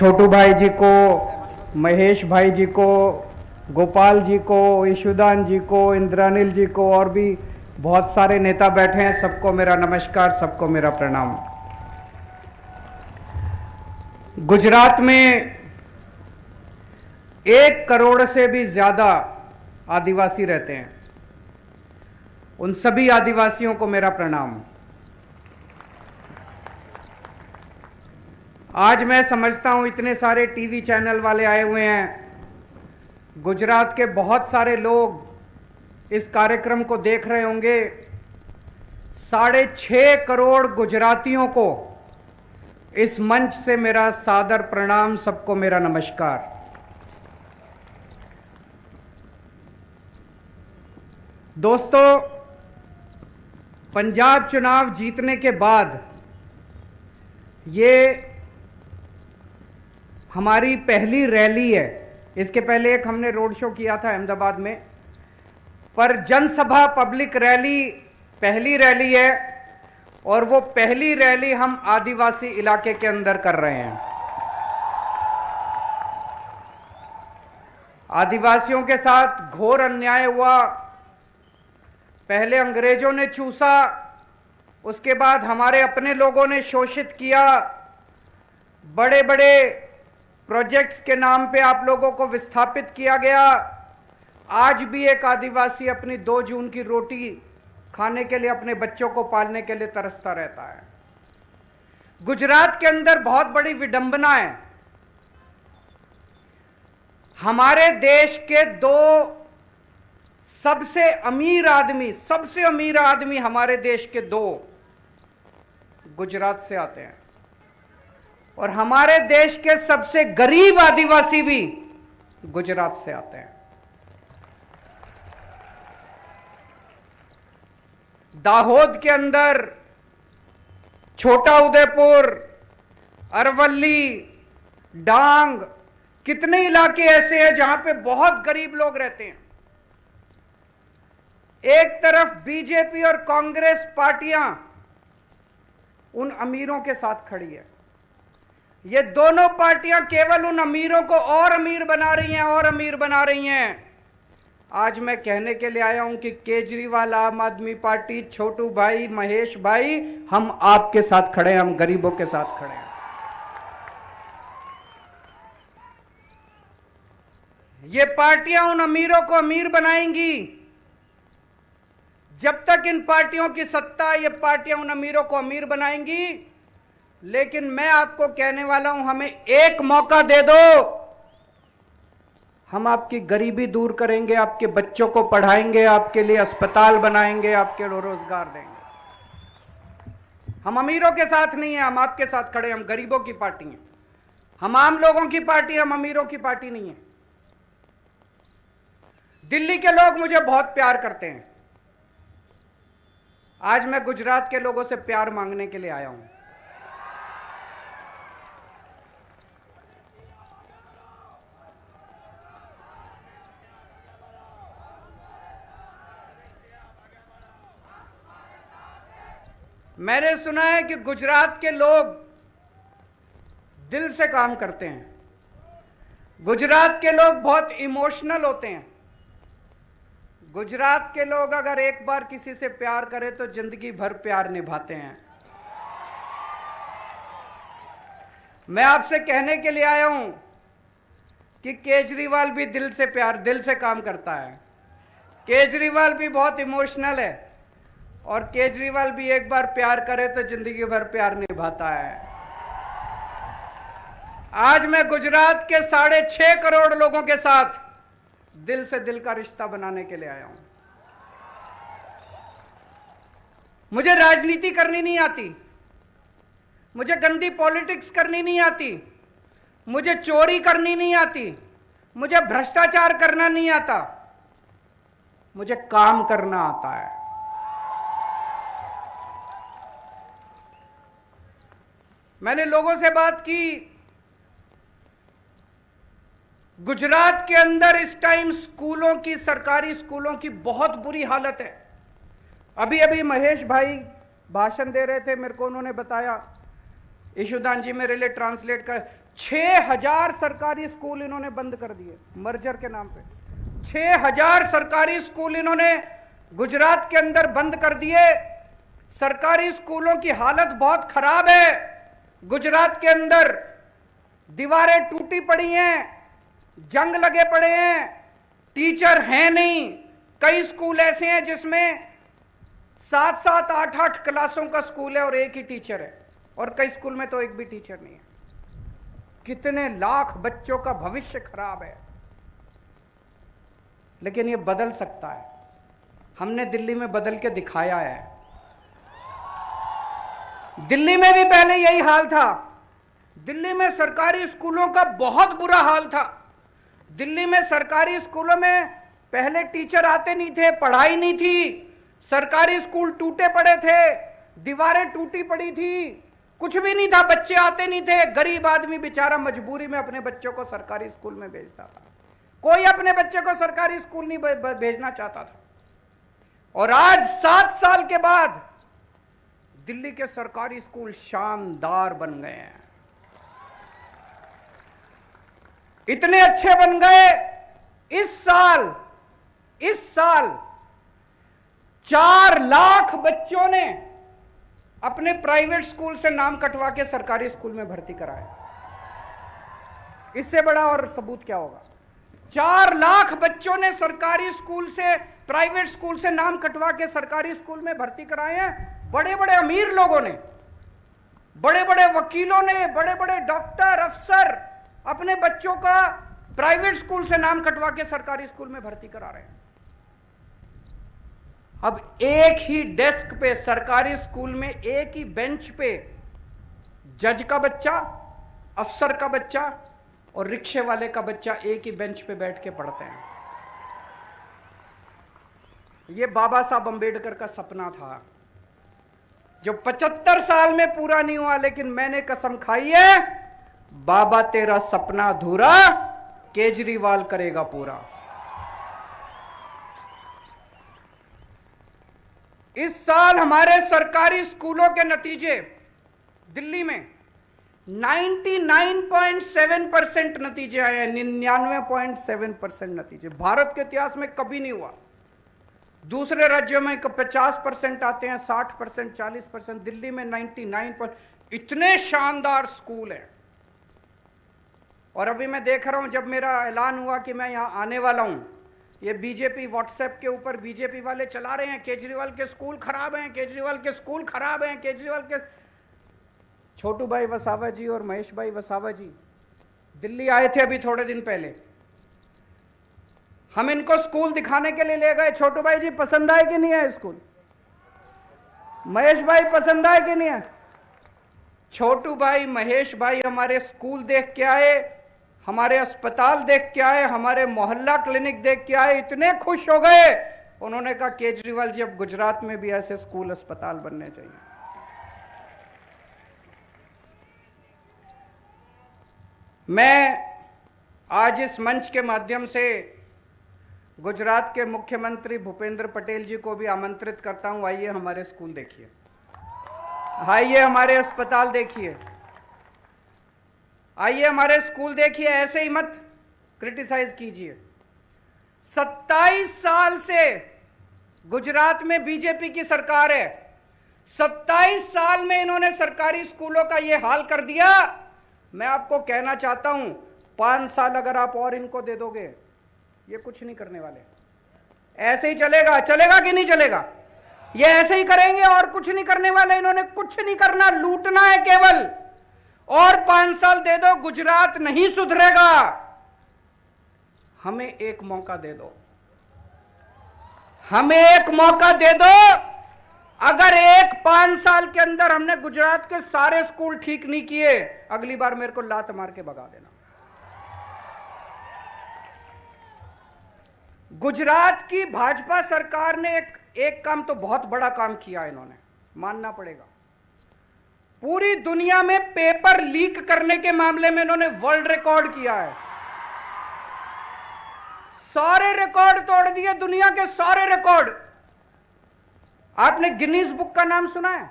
छोटू भाई जी को, महेश भाई जी को, गोपाल जी को, ईशुदान जी को, इंद्रानिल जी को और भी बहुत सारे नेता बैठे हैं। सबको मेरा नमस्कार, सबको मेरा प्रणाम। गुजरात में 1 करोड़ से भी ज्यादा आदिवासी रहते हैं। उन सभी आदिवासियों को मेरा प्रणाम। आज मैं समझता हूं इतने सारे टीवी चैनल वाले आए हुए हैं, गुजरात के बहुत सारे लोग इस कार्यक्रम को देख रहे होंगे। 6.5 करोड़ गुजरातियों को इस मंच से मेरा सादर प्रणाम, सबको मेरा नमस्कार। दोस्तों, पंजाब चुनाव जीतने के बाद ये हमारी पहली रैली है। इसके पहले एक हमने रोड शो किया था अहमदाबाद में, पर जनसभा पब्लिक रैली पहली रैली है और वो पहली रैली हम आदिवासी इलाके के अंदर कर रहे हैं। आदिवासियों के साथ घोर अन्याय हुआ। पहले अंग्रेजों ने चूसा, उसके बाद हमारे अपने लोगों ने शोषित किया। बड़े बड़े प्रोजेक्ट्स के नाम पे आप लोगों को विस्थापित किया गया। आज भी एक आदिवासी अपनी 2 जून की रोटी खाने के लिए, अपने बच्चों को पालने के लिए तरसता रहता है। गुजरात के अंदर बहुत बड़ी विडंबना है। हमारे देश के 2 सबसे अमीर आदमी हमारे देश के 2 गुजरात से आते हैं और हमारे देश के सबसे गरीब आदिवासी भी गुजरात से आते हैं। दाहोद के अंदर, छोटा उदयपुर, अरवली, डांग, कितने इलाके ऐसे हैं जहां पे बहुत गरीब लोग रहते हैं। एक तरफ बीजेपी और कांग्रेस पार्टियां उन अमीरों के साथ खड़ी है। ये दोनों पार्टियां केवल उन अमीरों को और अमीर बना रही हैं। आज मैं कहने के लिए आया हूं कि केजरीवाल, आम आदमी पार्टी, छोटू भाई, महेश भाई, हम आपके साथ खड़े हैं, हम गरीबों के साथ खड़े हैं। ये पार्टियां उन अमीरों को अमीर बनाएंगी। जब तक इन पार्टियों की सत्ता, ये पार्टियां उन अमीरों को अमीर बनाएंगी। लेकिन मैं आपको कहने वाला हूं, हमें एक मौका दे दो, हम आपकी गरीबी दूर करेंगे, आपके बच्चों को पढ़ाएंगे, आपके लिए अस्पताल बनाएंगे, आपके रोजगार देंगे। हम अमीरों के साथ नहीं है, हम आपके साथ खड़े, हम गरीबों की पार्टी हैं, हम आम लोगों की पार्टी, हम अमीरों की पार्टी नहीं है। दिल्ली के लोग मुझे बहुत प्यार करते हैं। आज मैं गुजरात के लोगों से प्यार मांगने के लिए आया हूं। मैंने सुना है कि गुजरात के लोग दिल से काम करते हैं। गुजरात के लोग बहुत इमोशनल होते हैं। गुजरात के लोग अगर एक बार किसी से प्यार करें तो जिंदगी भर प्यार निभाते हैं। मैं आपसे कहने के लिए आया हूं कि केजरीवाल भी दिल से काम करता है। केजरीवाल भी बहुत इमोशनल है और केजरीवाल भी एक बार प्यार करे तो जिंदगी भर प्यार निभाता है। आज मैं गुजरात के 6.5 करोड़ लोगों के साथ दिल से दिल का रिश्ता बनाने के लिए आया हूं। मुझे राजनीति करनी नहीं आती, मुझे गंदी पॉलिटिक्स करनी नहीं आती, मुझे चोरी करनी नहीं आती, मुझे भ्रष्टाचार करना नहीं आता, मुझे काम करना आता है। मैंने लोगों से बात की। गुजरात के अंदर इस टाइम स्कूलों की, सरकारी स्कूलों की बहुत बुरी हालत है। अभी अभी महेश भाई भाषण दे रहे थे, मेरे को उन्होंने बताया, ईशुदान जी मेरे लिए ट्रांसलेट कर, 6,000 सरकारी स्कूल इन्होंने बंद कर दिए मर्जर के नाम पे। 6,000 सरकारी स्कूल इन्होंने गुजरात के अंदर बंद कर दिए। सरकारी स्कूलों की हालत बहुत खराब है। गुजरात के अंदर दीवारें टूटी पड़ी हैं, जंग लगे पड़े हैं, टीचर हैं नहीं। कई स्कूल ऐसे हैं जिसमें 7-7, 8-8 क्लासों का स्कूल है और एक ही टीचर है, और कई स्कूल में तो एक भी टीचर नहीं है। कितने लाख बच्चों का भविष्य खराब है। लेकिन ये बदल सकता है। हमने दिल्ली में बदल के दिखाया है। दिल्ली में भी पहले यही हाल था। दिल्ली में सरकारी स्कूलों का बहुत बुरा हाल था। दिल्ली में सरकारी स्कूलों में पहले टीचर आते नहीं थे, पढ़ाई नहीं थी, सरकारी स्कूल टूटे पड़े थे, दीवारें टूटी पड़ी थी, कुछ भी नहीं था, बच्चे आते नहीं थे। गरीब आदमी बेचारा मजबूरी में अपने बच्चों को सरकारी स्कूल में भेजता था। कोई अपने बच्चे को सरकारी स्कूल नहीं भेजना चाहता था। और आज 7 साल के बाद दिल्ली के सरकारी स्कूल शानदार बन गए हैं। इतने अच्छे बन गए, इस साल 4 लाख बच्चों ने अपने प्राइवेट स्कूल से नाम कटवा के सरकारी स्कूल में भर्ती कराया। इससे बड़ा और सबूत क्या होगा। 4 लाख बच्चों ने सरकारी स्कूल से, प्राइवेट स्कूल से नाम कटवा के सरकारी स्कूल में भर्ती कराए हैं। बड़े बड़े अमीर लोगों ने, बड़े बड़े वकीलों ने, बड़े बड़े डॉक्टर, अफसर अपने बच्चों का प्राइवेट स्कूल से नाम कटवा के सरकारी स्कूल में भर्ती करा रहे हैं। अब एक ही डेस्क पे, सरकारी स्कूल में एक ही बेंच पे जज का बच्चा, अफसर का बच्चा और रिक्शे वाले का बच्चा एक ही बेंच पे बैठ के पढ़ते हैं। ये बाबा साहब अंबेडकर का सपना था जो 75 साल में पूरा नहीं हुआ। लेकिन मैंने कसम खाई है, बाबा तेरा सपना अधूरा केजरीवाल करेगा पूरा। इस साल हमारे सरकारी स्कूलों के नतीजे दिल्ली में 99.7% नतीजे आए हैं। 99.7% नतीजे भारत के इतिहास में कभी नहीं हुआ। दूसरे राज्यों में 50% आते हैं, 60%, 40%, दिल्ली में 99%। इतने शानदार स्कूल हैं। और अभी मैं देख रहा हूं, जब मेरा ऐलान हुआ कि मैं यहां आने वाला हूं, ये बीजेपी व्हाट्सएप के ऊपर बीजेपी वाले चला रहे हैं, केजरीवाल के स्कूल खराब हैं, केजरीवाल के स्कूल खराब हैं, केजरीवाल के। छोटू भाई वसावा जी और महेश भाई वसावा जी दिल्ली आए थे अभी थोड़े दिन पहले। हम इनको स्कूल दिखाने के लिए ले गए। छोटू भाई जी पसंद आए कि नहीं आए स्कूल? महेश भाई पसंद आए कि नहीं आए? छोटू भाई, महेश भाई हमारे स्कूल देख के आए, हमारे अस्पताल देख के आए, हमारे मोहल्ला क्लिनिक देख के आए, इतने खुश हो गए। उन्होंने कहा केजरीवाल जी अब गुजरात में भी ऐसे स्कूल अस्पताल बनने चाहिए। मैं आज इस मंच के माध्यम से गुजरात के मुख्यमंत्री भूपेंद्र पटेल जी को भी आमंत्रित करता हूं, आइए हमारे स्कूल देखिए, आइए हमारे अस्पताल देखिए, आइए हमारे स्कूल देखिए। ऐसे ही मत क्रिटिसाइज कीजिए। 27 साल से गुजरात में बीजेपी की सरकार है। 27 साल में इन्होंने सरकारी स्कूलों का यह हाल कर दिया। मैं आपको कहना चाहता हूं, 5 साल अगर आप और इनको दे दोगे, ये कुछ नहीं करने वाले। ऐसे ही चलेगा। चलेगा कि नहीं चलेगा? ये ऐसे ही करेंगे और कुछ नहीं करने वाले। इन्होंने कुछ नहीं करना, लूटना है केवल। और 5 साल दे दो, गुजरात नहीं सुधरेगा। हमें एक मौका दे दो, हमें एक मौका दे दो। अगर 5 साल के अंदर हमने गुजरात के सारे स्कूल ठीक नहीं किए, अगली बार मेरे को लात मार के भगा देना। गुजरात की भाजपा सरकार ने एक काम तो बहुत बड़ा काम किया, इन्होंने मानना पड़ेगा। पूरी दुनिया में पेपर लीक करने के मामले में इन्होंने वर्ल्ड रिकॉर्ड किया है। सारे रिकॉर्ड तोड़ दिए, दुनिया के सारे रिकॉर्ड। आपने गिनीज बुक का नाम सुना है?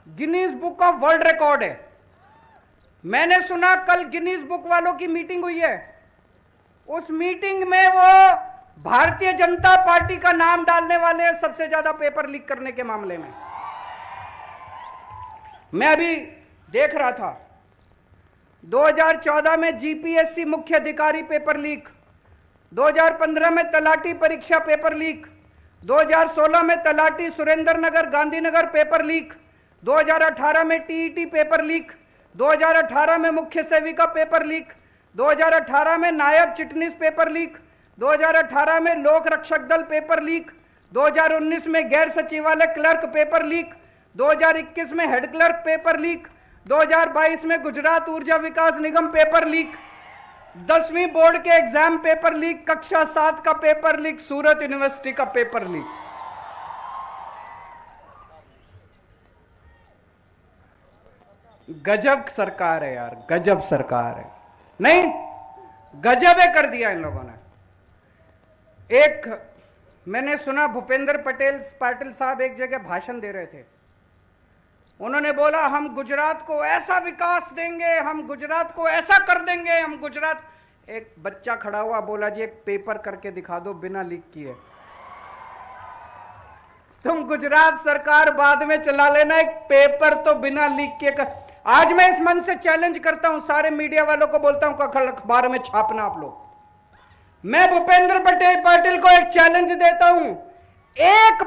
Guinness book of world record है। मैंने सुना कल गिनीज बुक वालों की मीटिंग हुई है, उस मीटिंग में वो भारतीय जनता पार्टी का नाम डालने वाले हैं सबसे ज्यादा पेपर लीक करने के मामले में। मैं अभी देख रहा था 2014 में जीपीएससी मुख्य अधिकारी पेपर लीक, 2015 में तलाटी परीक्षा पेपर लीक, 2016 में तलाटी सुरेंद्रनगर गांधीनगर पेपर लीक, 2018 में टीईटी पेपर लीक, 2018 में मुख्य सेविका पेपर लीक, 2018 में नायब चिटनीस पेपर लीक, 2018 में लोक रक्षक दल पेपर लीक, 2019 में गैर सचिवालय क्लर्क पेपर लीक, 2021 में हेड क्लर्क पेपर लीक, 2022 में गुजरात ऊर्जा विकास निगम पेपर लीक, 10वीं बोर्ड के एग्जाम पेपर लीक, कक्षा 7 का पेपर लीक, सूरत यूनिवर्सिटी का पेपर लीक। गजब सरकार है यार, गजब सरकार है। नहीं, गजब है कर दिया इन लोगों ने। एक मैंने सुना भूपेंद्र पाटिल साहब एक जगह भाषण दे रहे थे, उन्होंने बोला हम गुजरात को ऐसा विकास देंगे, हम गुजरात को ऐसा कर देंगे, हम गुजरात। एक बच्चा खड़ा हुआ बोला जी एक पेपर करके दिखा दो बिना लीक किए। तुम गुजरात सरकार बाद में चला लेना, एक पेपर तो बिना लीक किए कर। आज मैं इस मन से चैलेंज करता हूं, सारे मीडिया वालों को बोलता हूं कल अखबार में छापना आप लोग। मैं भूपेंद्र पाटिल को एक चैलेंज देता हूं, एक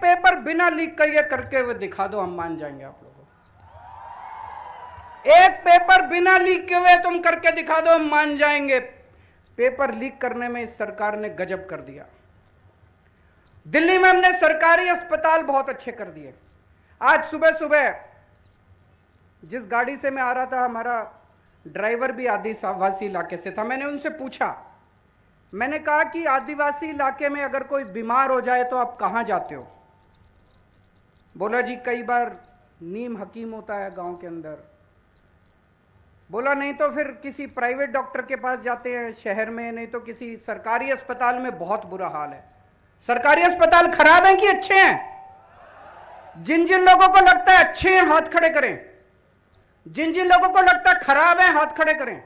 पेपर बिना लीक किए करके हुए दिखा दो, हम मान जाएंगे आप लोगों को। एक पेपर बिना लीक किए हुए तुम करके दिखा दो, हम मान जाएंगे। पेपर लीक करने में इस सरकार ने गजब कर दिया। दिल्ली में हमने सरकारी अस्पताल बहुत अच्छे कर दिए। आज सुबह सुबह जिस गाड़ी से मैं आ रहा था, हमारा ड्राइवर भी आदिवासी इलाके से था। मैंने उनसे पूछा, मैंने कहा कि आदिवासी इलाके में अगर कोई बीमार हो जाए तो आप कहां जाते हो? बोला जी कई बार नीम हकीम होता है गांव के अंदर। बोला नहीं तो फिर किसी प्राइवेट डॉक्टर के पास जाते हैं शहर में, नहीं तो किसी सरकारी अस्पताल में बहुत बुरा हाल है। सरकारी अस्पताल खराब हैं कि अच्छे हैं? जिन जिन लोगों को लगता है अच्छे हैं हाथ खड़े करें, जिन जिन लोगों को लगता है खराब है हाथ खड़े करें।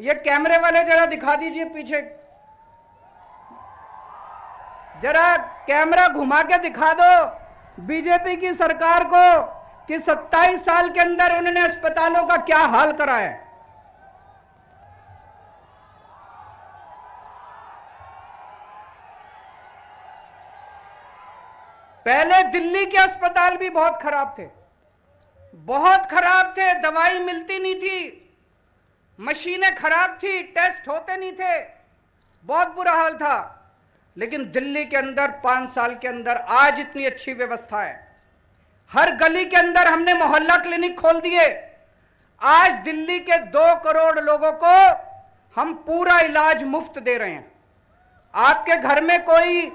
ये कैमरे वाले जरा दिखा दीजिए पीछे, जरा कैमरा घुमा के दिखा दो बीजेपी की सरकार को कि 27 साल के अंदर उन्होंने अस्पतालों का क्या हाल करा है। पहले दिल्ली के अस्पताल भी बहुत खराब थे, बहुत खराब थे। दवाई मिलती नहीं थी, मशीनें खराब थी, टेस्ट होते नहीं थे, बहुत बुरा हाल था। लेकिन दिल्ली के अंदर 5 साल के अंदर आज इतनी अच्छी व्यवस्था है। हर गली के अंदर हमने मोहल्ला क्लिनिक खोल दिए। आज दिल्ली के 2 करोड़ लोगों को हम पूरा इलाज मुफ्त दे रहे हैं। आपके घर में कोई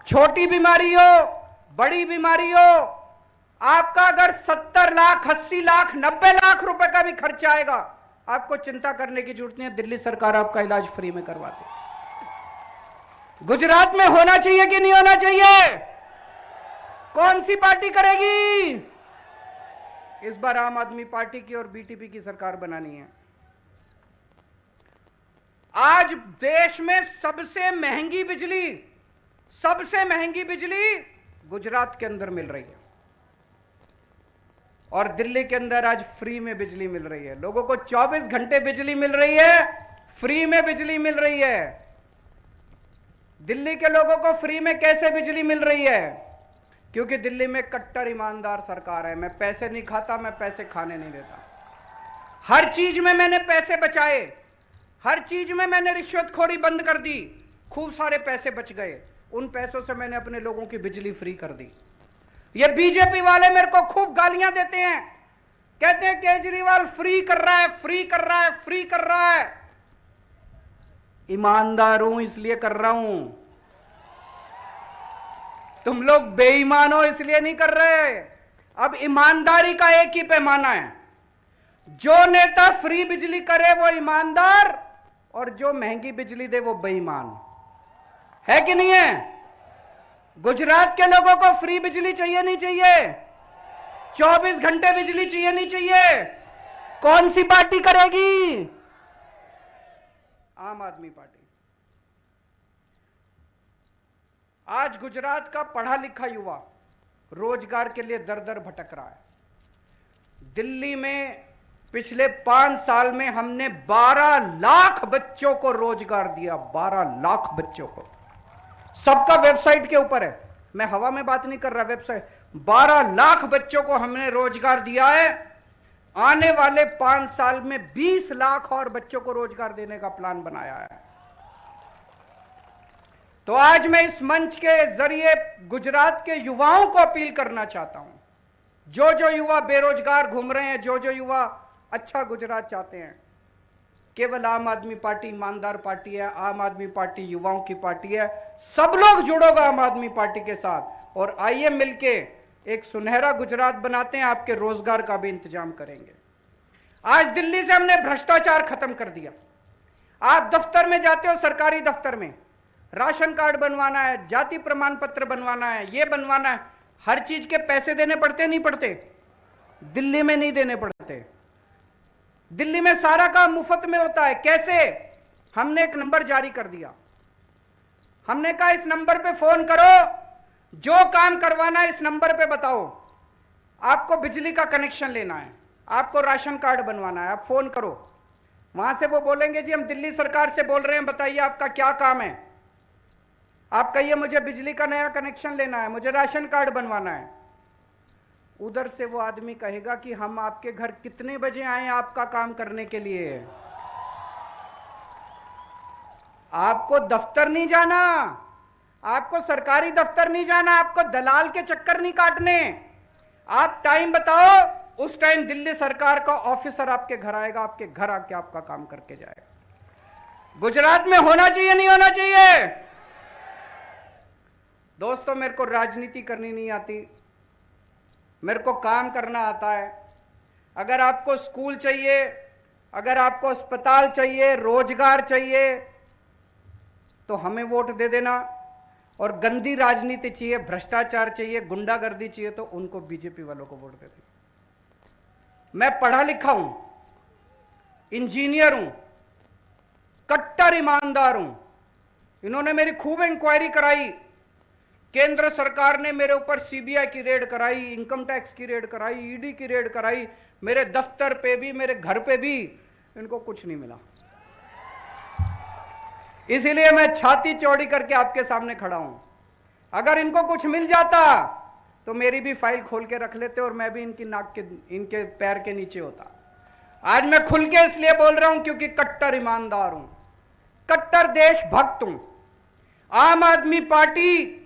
छोटी बीमारी हो, बड़ी बीमारी हो, आपका अगर 70 लाख 80 लाख 90 लाख रुपए का भी खर्चा आएगा, आपको चिंता करने की जरूरत नहीं है, दिल्ली सरकार आपका इलाज फ्री में करवाती है। गुजरात में होना चाहिए कि नहीं होना चाहिए? कौन सी पार्टी करेगी? इस बार आम आदमी पार्टी की और बीटीपी की सरकार बनानी है। आज देश में सबसे महंगी बिजली गुजरात के अंदर मिल रही है और दिल्ली के अंदर आज फ्री में बिजली मिल रही है। लोगों को 24 घंटे बिजली मिल रही है, फ्री में बिजली मिल रही है। दिल्ली के लोगों को फ्री में कैसे बिजली मिल रही है? क्योंकि दिल्ली में कट्टर ईमानदार सरकार है। मैं पैसे नहीं खाता, मैं पैसे खाने नहीं देता। हर चीज में मैंने पैसे बचाए, हर चीज में मैंने रिश्वतखोरी बंद कर दी, खूब सारे पैसे बच गए। उन पैसों से मैंने अपने लोगों की बिजली फ्री कर दी। ये बीजेपी वाले मेरे को खूब गालियां देते हैं, कहते हैं केजरीवाल फ्री कर रहा है, फ्री कर रहा है, फ्री कर रहा है। ईमानदार हूं इसलिए कर रहा हूं, तुम लोग बेईमान हो इसलिए नहीं कर रहे। अब ईमानदारी का एक ही पैमाना है, जो नेता फ्री बिजली करे वो ईमानदार और जो महंगी बिजली दे वो बेईमान है कि नहीं है? गुजरात के लोगों को फ्री बिजली चाहिए नहीं चाहिए? 24 घंटे बिजली चाहिए नहीं चाहिए? कौन सी पार्टी करेगी? आम आदमी पार्टी। आज गुजरात का पढ़ा लिखा युवा रोजगार के लिए दर दर भटक रहा है। दिल्ली में पिछले 5 साल में हमने 12 लाख बच्चों को रोजगार दिया। 12 लाख बच्चों को, सबका वेबसाइट के ऊपर है, मैं हवा में बात नहीं कर रहा, वेबसाइट। 12 लाख बच्चों को हमने रोजगार दिया है। आने वाले 5 साल में 20 लाख और बच्चों को रोजगार देने का प्लान बनाया है। तो आज मैं इस मंच के जरिए गुजरात के युवाओं को अपील करना चाहता हूं, जो जो युवा बेरोजगार घूम रहे हैं, जो जो युवा अच्छा गुजरात चाहते हैं, केवल आम आदमी पार्टी ईमानदार पार्टी है। आम आदमी पार्टी युवाओं की पार्टी है। सब लोग जुड़ोगे आम आदमी पार्टी के साथ और आइए मिलके एक सुनहरा गुजरात बनाते हैं। आपके रोजगार का भी इंतजाम करेंगे। आज दिल्ली से हमने भ्रष्टाचार खत्म कर दिया। आप दफ्तर में जाते हो, सरकारी दफ्तर में राशन कार्ड बनवाना है, जाति प्रमाण पत्र बनवाना है, ये बनवाना है, हर चीज के पैसे देने पड़ते नहीं पड़ते? दिल्ली में नहीं देने पड़ते। दिल्ली में सारा काम मुफ्त में होता है। कैसे? हमने एक नंबर जारी कर दिया। हमने कहा इस नंबर पे फोन करो, जो काम करवाना है इस नंबर पे बताओ। आपको बिजली का कनेक्शन लेना है, आपको राशन कार्ड बनवाना है, आप फोन करो। वहां से वो बोलेंगे जी हम दिल्ली सरकार से बोल रहे हैं, बताइए आपका क्या काम है। आप कहिए मुझे बिजली का नया कनेक्शन लेना है, मुझे राशन कार्ड बनवाना है। उधर से वो आदमी कहेगा कि हम आपके घर कितने बजे आए आपका काम करने के लिए। आपको दफ्तर नहीं जाना, आपको सरकारी दफ्तर नहीं जाना, आपको दलाल के चक्कर नहीं काटने। आप टाइम बताओ, उस टाइम दिल्ली सरकार का ऑफिसर आपके घर आएगा, आपके घर आके आपका काम करके जाएगा। गुजरात में होना चाहिए नहीं होना चाहिए? दोस्तों, मेरे को राजनीति करनी नहीं आती, मेरे को काम करना आता है। अगर आपको स्कूल चाहिए, अगर आपको अस्पताल चाहिए, रोजगार चाहिए, तो हमें वोट दे देना। और गंदी राजनीति चाहिए, भ्रष्टाचार चाहिए, गुंडागर्दी चाहिए, तो उनको बीजेपी वालों को वोट दे देना। मैं पढ़ा लिखा हूं, इंजीनियर हूं, कट्टर ईमानदार हूं। इन्होंने मेरी खूब इंक्वायरी कराई। केंद्र सरकार ने मेरे ऊपर सीबीआई की रेड कराई, इनकम टैक्स की रेड कराई, ईडी की रेड कराई, मेरे दफ्तर पे भी, मेरे घर पे भी। इनको कुछ नहीं मिला। इसीलिए मैं छाती चौड़ी करके आपके सामने खड़ा हूं। अगर इनको कुछ मिल जाता तो मेरी भी फाइल खोल के रख लेते और मैं भी इनकी नाक के, इनके पैर के नीचे होता। आज मैं खुल के इसलिए बोल रहा हूं क्योंकि कट्टर ईमानदार हूं, कट्टर देशभक्त हूं। आम आदमी पार्टी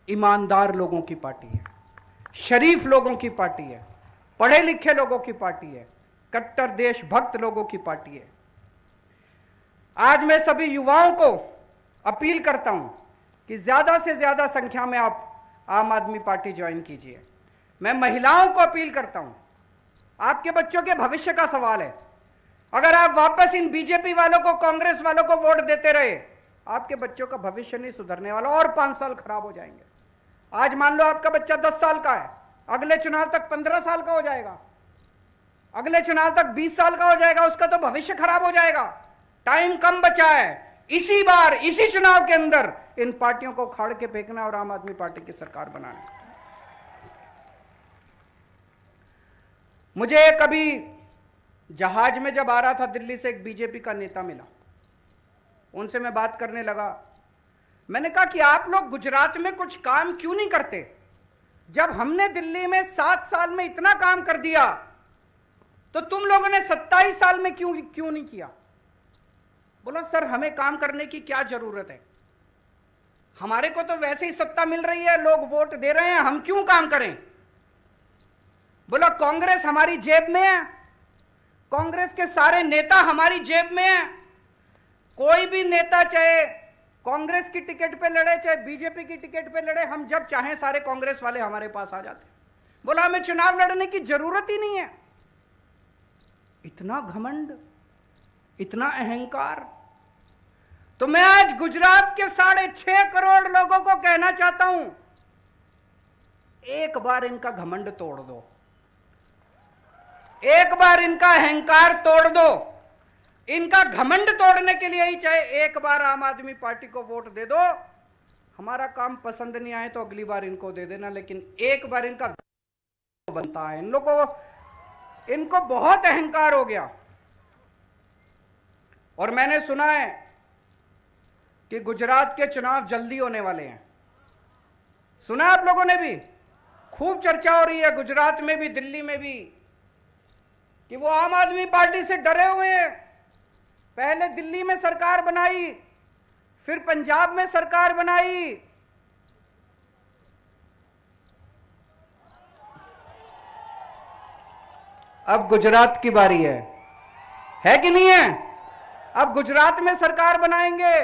ईमानदार लोगों की पार्टी है, शरीफ लोगों की पार्टी है, पढ़े लिखे लोगों की पार्टी है, कट्टर देशभक्त लोगों की पार्टी है। आज मैं सभी युवाओं को अपील करता हूं कि ज्यादा से ज्यादा संख्या में आप आम आदमी पार्टी ज्वाइन कीजिए। मैं महिलाओं को अपील करता हूं, आपके बच्चों के भविष्य का सवाल है। अगर आप वापस इन बीजेपी वालों को, कांग्रेस वालों को वोट देते रहे, आपके बच्चों का भविष्य नहीं सुधरने वाला और 5 साल खराब हो जाएंगे। आज मान लो आपका बच्चा 10 साल का है, अगले चुनाव तक 15 साल का हो जाएगा, अगले चुनाव तक 20 साल का हो जाएगा, उसका तो भविष्य खराब हो जाएगा। टाइम कम बचा है, इसी बार इसी चुनाव के अंदर इन पार्टियों को खाड़ के फेंकना और आम आदमी पार्टी की सरकार बनाना। मुझे कभी जहाज में जब आ रहा था दिल्ली से, एक बीजेपी का नेता मिला, उनसे मैं बात करने लगा। मैंने कहा कि आप लोग गुजरात में कुछ काम क्यों नहीं करते? जब हमने दिल्ली में 7 साल में इतना काम कर दिया, तो तुम लोगों ने 27 साल में क्यों नहीं किया? बोला सर, हमें काम करने की क्या जरूरत है, हमारे को तो वैसे ही सत्ता मिल रही है, लोग वोट दे रहे हैं, हम क्यों काम करें? बोला कांग्रेस हमारी जेब में है, कांग्रेस के सारे नेता हमारी जेब में है। कोई भी नेता चाहे कांग्रेस की टिकट पे लड़े, चाहे बीजेपी की टिकट पे लड़े, हम जब चाहें सारे कांग्रेस वाले हमारे पास आ जाते। बोला हमें चुनाव लड़ने की जरूरत ही नहीं है। इतना घमंड, इतना अहंकार। तो मैं आज गुजरात के 6.5 करोड़ लोगों को कहना चाहता हूं, एक बार इनका घमंड तोड़ दो। एक बार इनका अहंकार तोड़ दो, इनका घमंड तोड़ने के लिए ही चाहे एक बार आम आदमी पार्टी को वोट दे दो। हमारा काम पसंद नहीं आए तो अगली बार इनको दे देना, लेकिन एक बार इनका बनता है। इन लोगों को, इनको बहुत अहंकार हो गया। और मैंने सुना है कि गुजरात के चुनाव जल्दी होने वाले हैं। सुना आप लोगों ने भी? खूब चर्चा हो रही है गुजरात में भी, दिल्ली में भी, कि वो आम आदमी पार्टी से डरे हुए हैं। पहले दिल्ली में सरकार बनाई, फिर पंजाब में सरकार बनाई, अब गुजरात की बारी है कि नहीं है? अब गुजरात में सरकार बनाएंगे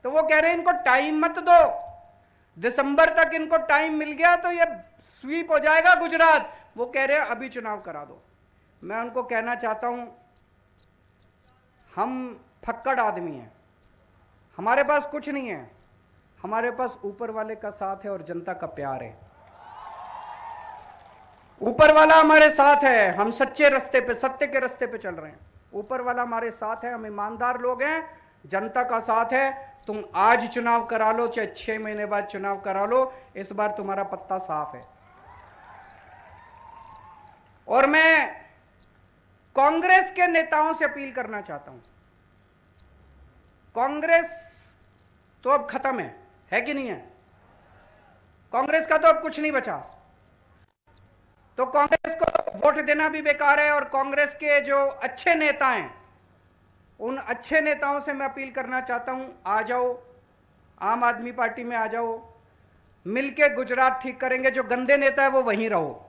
तो वो कह रहे हैं इनको टाइम मत दो, दिसंबर तक इनको टाइम मिल गया तो ये स्वीप हो जाएगा गुजरात। वो कह रहे हैं अभी चुनाव करा दो। मैं उनको कहना चाहता हूं, हम फक्कड़ आदमी हैं, हमारे पास कुछ नहीं है, हमारे पास ऊपर वाले का साथ है और जनता का प्यार है। ऊपर वाला हमारे साथ है, हम सच्चे रास्ते पे, सत्य के रास्ते पे चल रहे हैं। ऊपर वाला हमारे साथ है, हम ईमानदार लोग हैं, जनता का साथ है। तुम आज चुनाव करा लो, चाहे 6 महीने बाद चुनाव करा लो, इस बार तुम्हारा पत्ता साफ है। और मैं कांग्रेस के नेताओं से अपील करना चाहता हूं, कांग्रेस तो अब खत्म है कि नहीं है? कांग्रेस का तो अब कुछ नहीं बचा, तो कांग्रेस को वोट देना भी बेकार है। और कांग्रेस के जो अच्छे नेता हैं, उन अच्छे नेताओं से मैं अपील करना चाहता हूं, आ जाओ आम आदमी पार्टी में, आ जाओ, मिलके गुजरात ठीक करेंगे। जो गंदे नेता है वो वहीं रहो,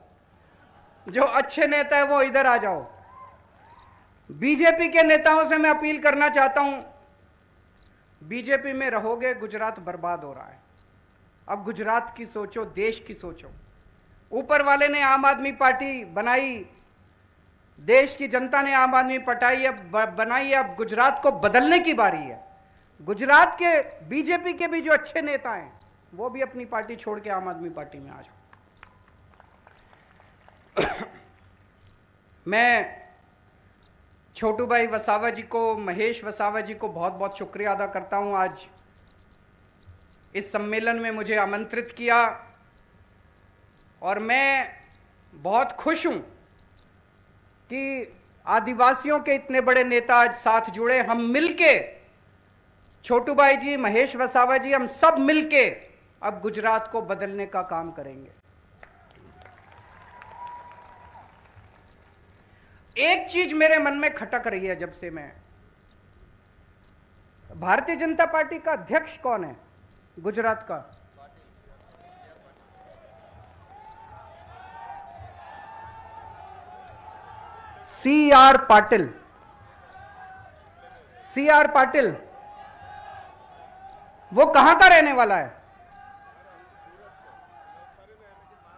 जो अच्छे नेता है वो इधर आ जाओ। बीजेपी के नेताओं से मैं अपील करना चाहता हूं, बीजेपी में रहोगे गुजरात बर्बाद हो रहा है। अब गुजरात की सोचो, देश की सोचो। ऊपर वाले ने आम आदमी पार्टी बनाई, देश की जनता ने आम आदमी पार्टी बनाई, अब गुजरात को बदलने की बारी है। गुजरात के बीजेपी के भी जो अच्छे नेता हैं वो भी अपनी पार्टी छोड़ के आम आदमी पार्टी में आ जाओ। मैं छोटू भाई वसावा जी को, महेश वसावा जी को बहुत बहुत शुक्रिया अदा करता हूं, आज इस सम्मेलन में मुझे आमंत्रित किया। और मैं बहुत खुश हूं कि आदिवासियों के इतने बड़े नेता आज साथ जुड़े। हम मिलके, छोटू भाई जी, महेश वसावा जी, हम सब मिलके अब गुजरात को बदलने का काम करेंगे। एक चीज मेरे मन में खटक रही है जब से मैं, भारतीय जनता पार्टी का अध्यक्ष कौन है गुजरात का? CR पाटिल। CR पाटिल वो कहां का रहने वाला है?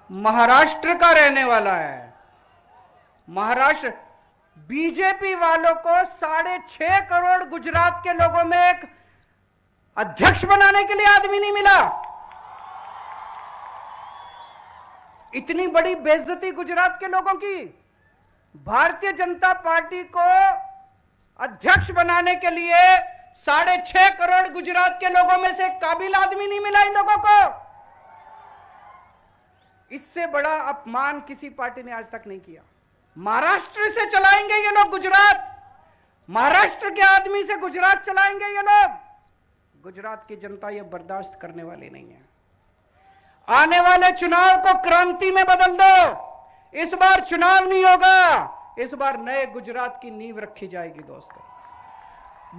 महाराष्ट्र का रहने वाला है। महाराष्ट्र। बीजेपी वालों को 6.5 करोड़ गुजरात के लोगों में एक अध्यक्ष बनाने के लिए आदमी नहीं मिला। इतनी बड़ी बेइज्जती गुजरात के लोगों की। भारतीय जनता पार्टी को अध्यक्ष बनाने के लिए 6.5 करोड़ गुजरात के लोगों में से काबिल आदमी नहीं मिला इन लोगों को। इससे बड़ा अपमान किसी पार्टी ने आज तक नहीं किया। महाराष्ट्र से चलाएंगे ये लोग गुजरात, महाराष्ट्र के आदमी से गुजरात चलाएंगे ये लोग। गुजरात की जनता ये बर्दाश्त करने वाली नहीं है। आने वाले चुनाव को क्रांति में बदल दो। इस बार चुनाव नहीं होगा, इस बार नए गुजरात की नींव रखी जाएगी दोस्तों।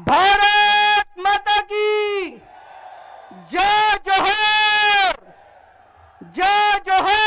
भारत माता की जय जोहर, जय जोहर।